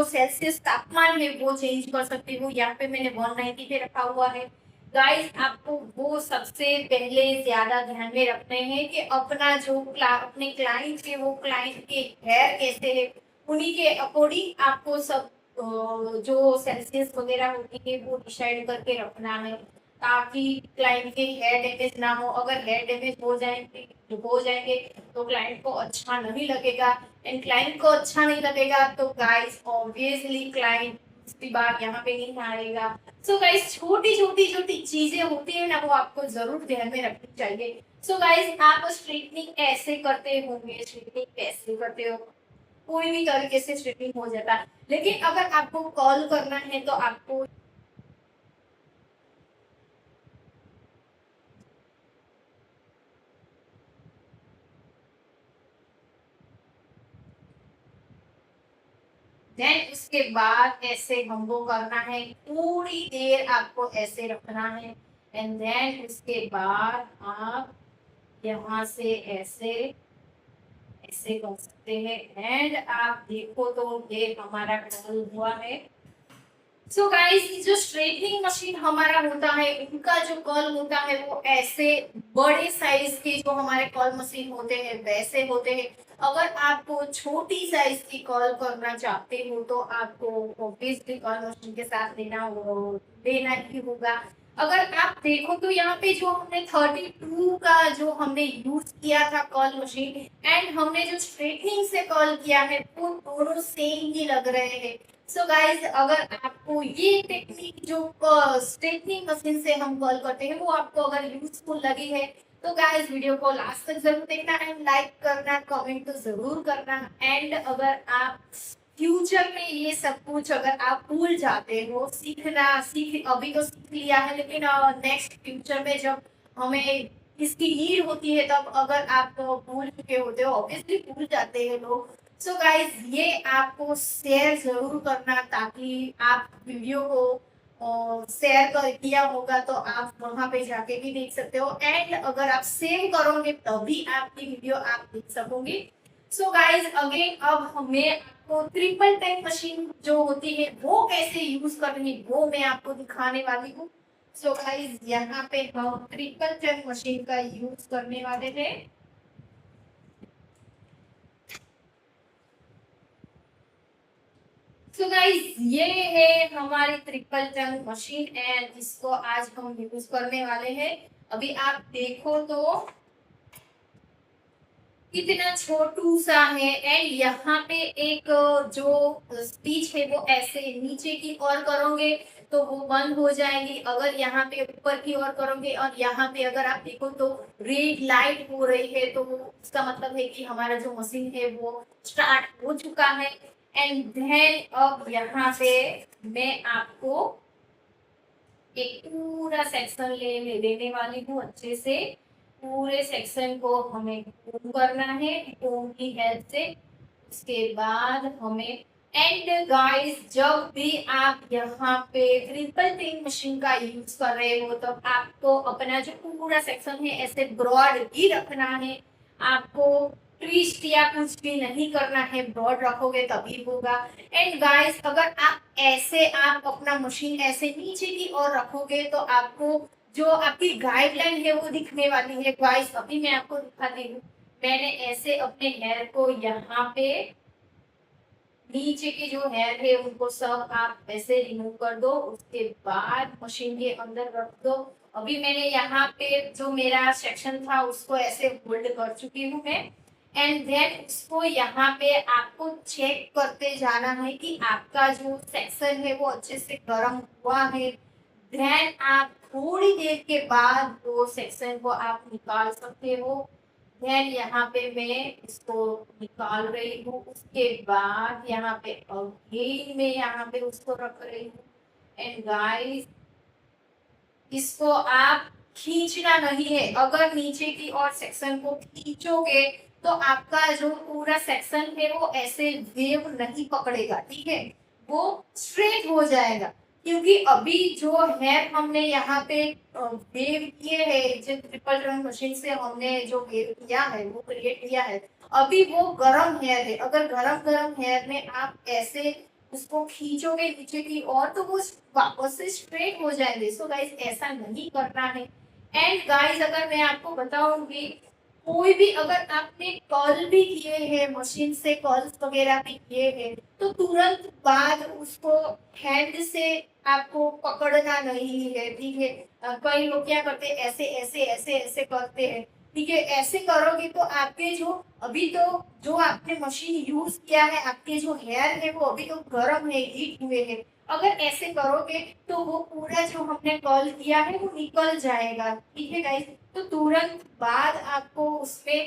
A: सेल्सियस तापमान है वो चेंज कर सकते हो। यहाँ पे मैंने 190 पे रखा हुआ है गाइस। आपको वो सबसे पहले ज्यादा ध्यान में रखने हैं कि अपना जो अपने क्लाइंट के वो क्लाइंट के हेयर कैसे है, उन्हीं के अकॉर्डिंग आपको सब जो सेल्सियस वगैरह होती है वो डिसाइड करके रखना है ताकि क्लाइंट के हेयर डैमेज ना हो। अगर हेयर डैमेज हो जाएंगे तो क्लाइंट को अच्छा नहीं लगेगा एंड क्लाइंट को अच्छा नहीं लगेगा तो गाइस ऑब्वियसली क्लाइंट दूसरी बार यहाँ पे नहीं आएगा। सो गाइस छोटी छोटी जो चीजें होती है ना वो आपको जरूर ध्यान में रखनी चाहिए। सो गाइस आप स्ट्रेटनिंग ऐसे करते होंगे, स्ट्रेटनिंग कैसे करते हो, कोई भी तरीके से स्ट्रेटनिंग हो जाता है, लेकिन अगर आपको कॉल करना है तो आपको देन उसके बाद ऐसे हमको करना है, पूरी देर आपको ऐसे रखना है एंड देन उसके बाद आप यहाँ से ऐसे ऐसे कर सकते हैं एंड आप देखो तो ये हमारा कर्ल हुआ है। सो गाइस, जो स्ट्रेटनिंग मशीन हमारा होता है, उनका जो कर्ल होता है वो ऐसे बड़े साइज के जो हमारे कर्ल मशीन होते हैं वैसे होते हैं। अगर आपको छोटी साइज की कर्ल करना चाहते हो तो आपको ऑब्वियसली कर्ल मशीन के साथ लेना ही होगा। अगर आप देखो तो यहाँ पे जो हमने 32 का जो हमने यूज किया था कर्ल मशीन एंड हमने जो स्ट्रेटनिंग से कर्ल किया है वो दोनों सेम ही लग रहे हैं। सो गाइज, अगर आपको ये टेक्निक जो स्ट्रेटनिंग मशीन से हम कर्ल करते हैं वो आपको अगर यूजफुल लगी है तो गाइज वीडियो को लास्ट तक जरूर देखना एंड लाइक करना, कमेंट तो जरूर करना। एंड अगर आप फ्यूचर में ये सब कुछ अगर आप भूल जाते हो सीख अभी तो सीख लिया है लेकिन नेक्स्ट फ्यूचर में जब हमें इसकी नीड होती है तब अगर आप भूल चुके होते हो, ऑब्वियसली भूल जाते हैं लोग। सो गाइज, ये आपको शेयर जरूर करना ताकि आप वीडियो को शेयर कर किया होगा तो आप वहां पे जाके भी देख सकते हो एंड अगर आप सेव करोगे तभी आपकी वीडियो आप देख सकोगे। सो गाइज, अगेन अब हमें आपको ट्रिपल टैंक मशीन जो होती है वो कैसे यूज करनी है वो मैं आपको दिखाने वाली हूँ। सो गाइज, यहाँ पे हम ट्रिपल टैंक मशीन का यूज करने वाले हैं। सो गाइस, ये है हमारी ट्रिपल टंग मशीन एंड इसको आज हम यूज करने वाले हैं। अभी आप देखो तो कितना छोटू सा है एंड यहाँ पे एक जो स्पीच है वो ऐसे नीचे की ओर करोगे तो वो बंद हो जाएगी। अगर यहाँ पे ऊपर की ओर करोगे और यहाँ पे अगर आप देखो तो रेड लाइट हो रही है तो उसका मतलब है कि हमारा जो मशीन है वो स्टार्ट हो चुका है। एंड देन अब यहाँ पे मैं आपको एक पूरा सेक्शन ले लेने वाली हूँ अच्छे से। पूरे सेक्शन को हमें कोम करना है कोम की हेल्प से। उसके बाद हमें एंड गाइस, जब भी आप यहाँ पे ट्रिपल टिंग मशीन का यूज कर रहे हो तो आपको अपना जो पूरा सेक्शन है ऐसे ब्रॉड ही रखना है। आपको ट्विस्ट या कुछ भी नहीं करना है, ब्रॉड रखोगे तभी होगा। एंड गाइस, अगर आप अपना मशीन ऐसे नीचे की ओर रखोगे तो आपको जो आपकी गाइडलाइन है वो दिखने वाली है। गाइस, अभी मैं आपको दिखाती हूँ। मैंने ऐसे अपने हेयर को यहाँ पे नीचे के जो हेयर है उनको सब आप ऐसे रिमूव कर दो। उसके बाद मशीन के अंदर रख दो। अभी मैंने यहाँ पे जो मेरा सेक्शन था उसको ऐसे होल्ड कर चुकी हूँ मैं। एंड देन उसको यहाँ पे आपको चेक करते जाना है कि आपका जो सेक्शन है वो अच्छे से गर्म हुआ है। देन आप थोड़ी देर के बाद वो सेक्शन को आप निकाल सकते हो। देन यहाँ पे मैं इसको निकाल रही हूँ। उसके बाद यहाँ पे अगेन मैं यहाँ पे उसको रख रही हूँ। एंड गाइस, इसको आप खींचना नहीं है। अगर नीचे की और सेक्शन को खींचोगे तो आपका जो पूरा सेक्शन है वो ऐसे वेव नहीं पकड़ेगा, ठीक है, वो स्ट्रेट हो जाएगा। क्योंकि अभी जो है हमने यहाँ पे वेव किए हैं, जो ट्रिपल रन मशीन से हमने जो वेव किया है वो क्रिएट किया है, अभी वो गरम हेयर है। अगर गरम गरम हेयर में आप ऐसे उसको खींचोगे नीचे की ओर तो वो वापस से स्ट्रेट हो जाएंगे। सो गाइस, ऐसा नहीं करना है। एंड गाइस, अगर मैं आपको बताऊंगी, कोई भी अगर आपने कॉल भी किए हैं मशीन से, कॉल्स वगैरह भी किए हैं तो तुरंत बाद उसको हैंड से आपको पकड़ना नहीं है, ठीक है। कई लोग क्या करते हैं, ऐसे ऐसे ऐसे ऐसे करते हैं, ठीक है। ऐसे करोगे तो आपके जो अभी तो जो आपने मशीन यूज किया है, आपके जो हेयर है वो अभी तो गर्म है, हीट हुए हैं। अगर ऐसे करोगे तो वो पूरा जो हमने कर्ल किया है वो निकल जाएगा, ठीक है गाइस। तो तुरंत बाद आपको उसपे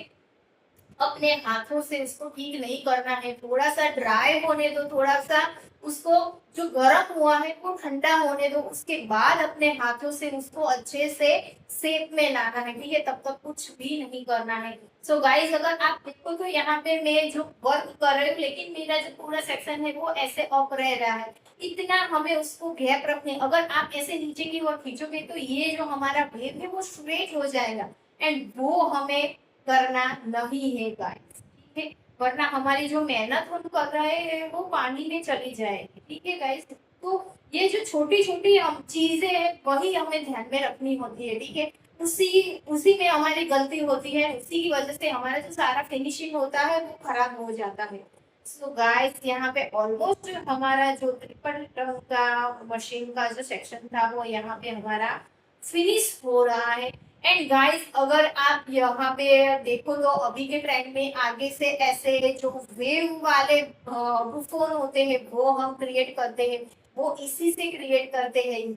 A: अपने हाथों से उसको ठीक नहीं करना है। थोड़ा सा ड्राई होने दो, थोड़ा सा उसको जो गर्म हुआ है वो ठंडा होने दो। उसके बाद अपने हाथों से उसको अच्छे से शेप में लाना है, ठीक है। तब तक कुछ भी नहीं करना है। सो गाइस, अगर आप देखो तो यहाँ पे मैं जो वर्क कर रही हूँ लेकिन मेरा जो पूरा सेक्शन है वो ऐसे ऑफ रह रहा है। इतना हमें उसको गैप रखने, अगर आप ऐसे नीचे की ओर खींचोगे तो ये जो हमारा वेव है वो स्ट्रेट हो जाएगा एंड वो हमें करना नहीं है गाइस, ठीक है। वरना हमारी जो मेहनत हम कर रहे हैं वो पानी में चली जाएगी, ठीक है गाइस। तो ये जो छोटी-छोटी चीज़ें हैं वही हमें ध्यान में रखनी होती है, ठीक है? उसी उसी में हमारी गलती होती है, उसी की वज़ह से हमारा जो सारा फिनिशिंग होता है वो खराब हो जाता है। सो गाइस यहाँ पे ऑलमोस्ट हमारा जो ट्रिपल टर्न का मशीन का जो सेक्शन था वो यहाँ पे हमारा फिनिश हो रहा है। एंड गाइस अगर आप यहाँ पे देखो तो अभी के ट्रेंड में आगे से ऐसे जो वेव वाले बुफोन होते हैं वो हम क्रिएट करते हैं, वो इसी से क्रिएट करते हैं।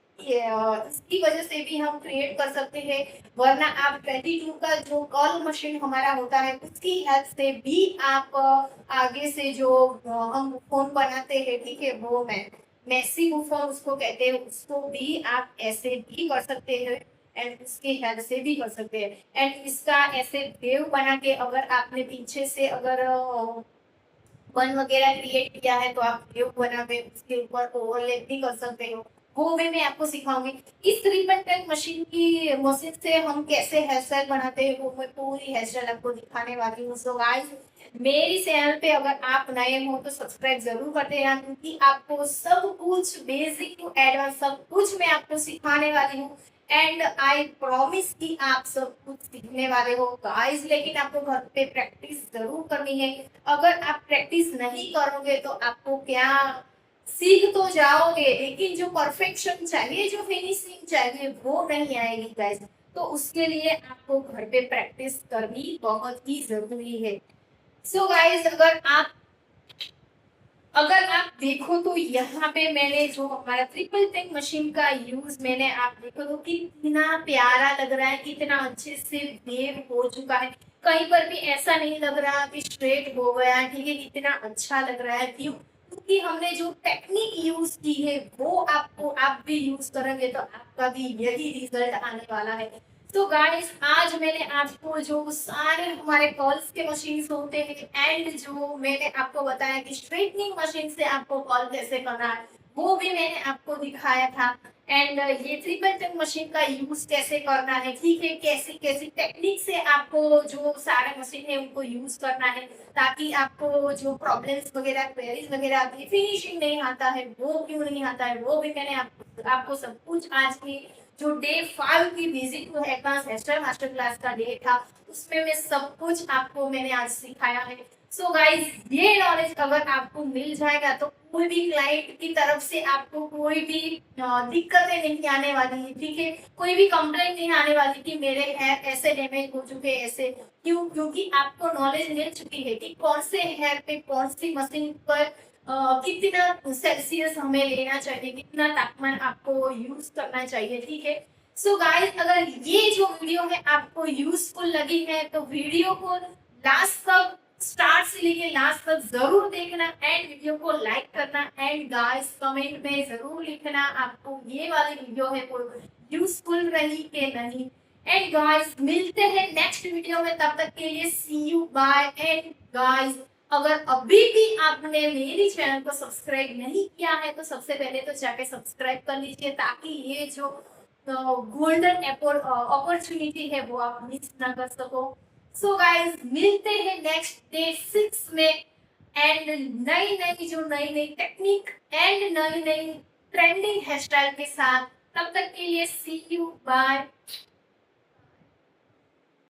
A: इसकी वजह से भी हम क्रिएट कर सकते हैं, वरना आप 22 का जो कॉल मशीन हमारा होता है उसकी हेल्प से भी आप आगे से जो हम बुफोन बनाते हैं, ठीक है, वो मैसी बुफोन उसको कहते हैं, उसको भी आप ऐसे भी कर सकते हैं एंड उसकी हेल्प से भी कर सकते हैं। एंड इसका ऐसे वेव बना के अगर आपने पीछे से अगर वन वगैरह क्रिएट किया है तो आप वेव बना के उसके ऊपर ओवरलैप भी कर सकते हो, वो भी मैं आपको सिखाऊंगी। इस रिबन टेक मशीन से हम कैसे हेयर स्टाइल बनाते हैं वो मैं पूरी हेयर स्टाइल आपको दिखाने वाली हूँ। सो गाइस मेरी चैनल पे अगर आप नए हो तो सब्सक्राइब जरूर करते रहना, क्योंकि आपको सब कुछ बेसिक टू एडवांस सब कुछ मैं आपको सिखाने वाली हूँ। एंड आई प्रॉमिस कि आप सब कुछ सीखने वाले हो गाइस, लेकिन आपको घर पे प्रैक्टिस जरूर करनी है। अगर आप प्रैक्टिस नहीं करोगे तो आपको क्या, सीख तो जाओगे लेकिन जो परफेक्शन चाहिए, जो फिनिशिंग चाहिए वो नहीं आएगी गाइस। तो उसके लिए आपको घर पे प्रैक्टिस करनी बहुत ही जरूरी है। सो गाइस अगर आप देखो तो यहाँ पे मैंने जो हमारा ट्रिपल टेक मशीन का यूज मैंने, आप देखो तो कितना प्यारा लग रहा है, कितना अच्छे से वेव हो चुका है, कहीं पर भी ऐसा नहीं लग रहा कि स्ट्रेट हो गया, ठीक है, कितना अच्छा लग रहा है। क्यों? क्योंकि हमने जो टेक्निक यूज की है वो आपको, आप भी यूज करेंगे तो आपका भी यही रिजल्ट आने वाला है। तो गाइस आज मैंने आपको जो सारे हमारे कॉल्स के मशीन होते हैं एंड जो मैंने आपको बताया कि स्ट्रेटनिंग मशीन से आपको कॉल कैसे करना है वो भी मैंने आपको दिखाया था। एंड ये ट्रिपल टेक मशीन का यूज कैसे करना है, ठीक है, कैसी कैसी टेक्निक से आपको जो सारे मशीन है उनको यूज करना है, ताकि आपको जो प्रॉब्लम्स वगैरह क्वेरीज वगैरह आती है, फिनिशिंग नहीं आता है, वो क्यों नहीं आता है, वो भी मैंने आपको सब कुछ आज की जो डे 5 की basic to advance hair master class का डे था उसमें मैं सब कुछ आपको मैंने आज सिखाया है। सो गाइस ये नॉलेज अगर आपको मिल जाएगा तो कोई भी क्लाइंट की तरफ से आपको कोई भी दिक्कतें नहीं आने वाली है, ठीक है, कोई भी कंप्लेंट नहीं आने वाली कि मेरे हेयर ऐसे डैमेज हो चुके ऐसे। क्यों? क्योंकि आपको नॉलेज मिल चुकी है कि कौन से हेयर पे कौन सी मशीन पर कितना सेल्सियस हमें लेना चाहिए, कितना तापमान आपको यूज करना चाहिए, ठीक है। सो गाइस अगर ये जो वीडियो है आपको यूजफुल लगी है तो वीडियो को लास्ट तक, स्टार्ट से लेके लास्ट तक जरूर देखना एंड वीडियो को लाइक करना एंड गाइस कमेंट में जरूर लिखना आपको ये वाली वीडियो है वो यूजफुल रही कि नहीं। एंड गाइस मिलते हैं नेक्स्ट वीडियो में, तब तक के लिए सी यू बाय। एंड गाइस अगर अभी भी आपने मेरी चैनल को सब्सक्राइब नहीं किया है तो सबसे पहले तो जाके सब्सक्राइब कर लीजिए, ताकि ये जो गोल्डन अपॉर्चुनिटी है वो आप मिस ना कर सको। सो गाइस मिलते हैं नेक्स्ट डे 6 में एंड नई नई जो नई नई टेक्निक एंड नई नई ट्रेंडिंग हेयर स्टाइल के साथ। तब तक के लिए सी यू बाय।